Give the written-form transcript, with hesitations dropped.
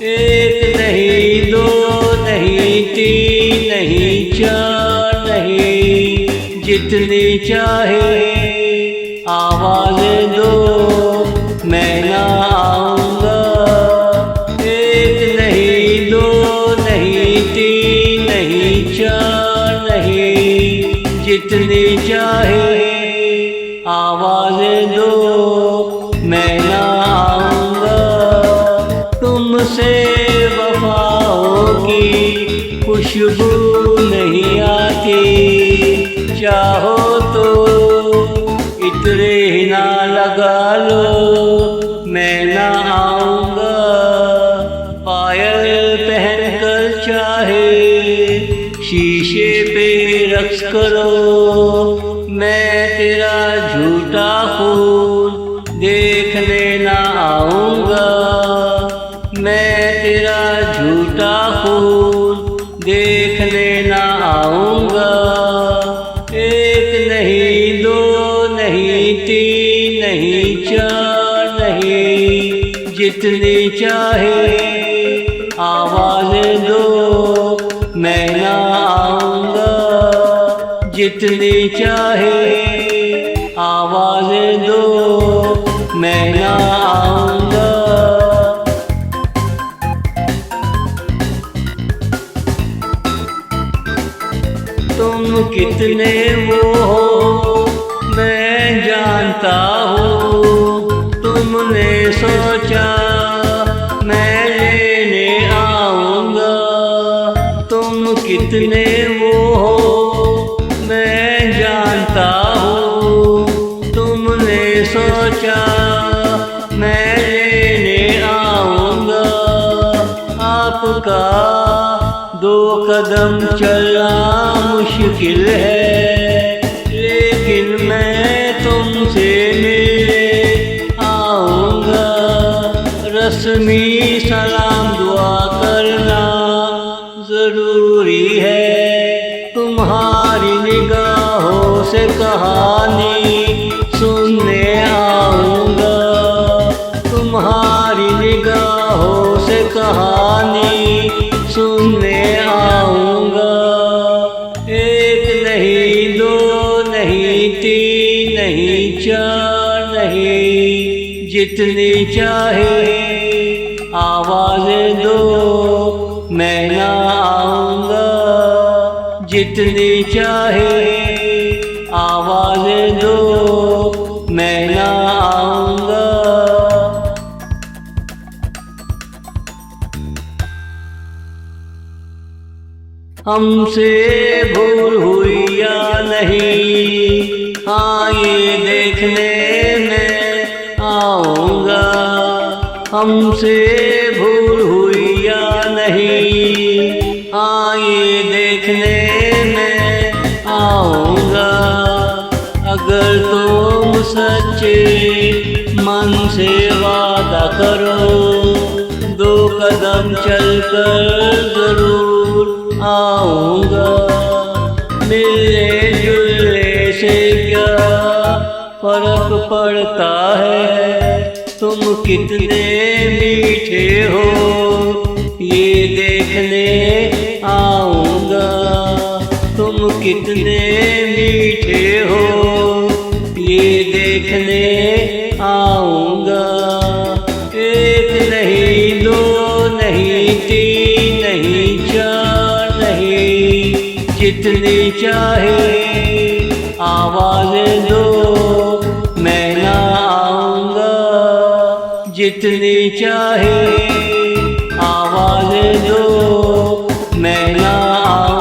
एक नहीं दो नहीं तीन नहीं चार नहीं, जितनी चाहे आवाज़ें दो मैं ना आऊँगा। एक नहीं दो नहीं तीन नहीं चार नहीं, जितनी चाहे आवाज़ें दो मैं ना आऊँगा। तुमसे वफाओं की खुशबू नहीं आती, चाहो तो इतने ही ना लगा लो मैं ना आऊँगा। पायल पहन कर चाहे शीशे पे रक्स करो, मैं तेरा झूठा खून देखने ना आऊँगा। मैं तेरा झूठा खून देखने ना आऊँगा। एक नहीं दो नहीं तीन नहीं चार नहीं, जितनी चाहे आवाज़ें दो मैं ना आऊँगा। जितनी चाहे आवाज़ें दो मैं ना आऊँगा। तुम कितने वो हो मैं जानता हूँ, तुमने सोचा मैं लेने आऊँगा। तुम कितने वो हो मैं जानता हूँ, तुमने सोचा मैं लेने आऊँगा। आपका दो कदम चलना मुश्किल है, लेकिन मैं तुमसे मिलने आऊँगा। रस्मी सलाम दुआ करना ज़रूरी है, तुम्हारी निगाहों से कहानी सुनने आऊँगा। तुम्हारी निगाहों से कहानी सुनने आऊँगा। एक नहीं दो नहीं तीन नहीं चार नहीं, जितनी चाहे आवाज़ें दो मैं ना आऊँगा। जितनी चाहे आवाज़ें दो मैं ना आऊँगा। हमसे भूल हुई या नहीं, हाँ ये देखने में आऊँगा। हमसे भूल हुई या नहीं, हाँ ये देखने में आऊँगा। अगर तुम सच्चे मन से वादा करो, दो कदम चलकर ज़रूर आऊँगा। मिलने जुलने से क्या फर्क पड़ता है, तुम कितने मीठे हो ये देखने आऊँगा। तुम कितने मीठे हो ये देखने आऊँगा। एक नहीं दो नहीं तीन नहीं चार नहीं, जितनी चाहे आवाज़ें दो मैं ना आऊँगा। जितनी चाहे आवाज़ें दो मैं ना आऊँगा।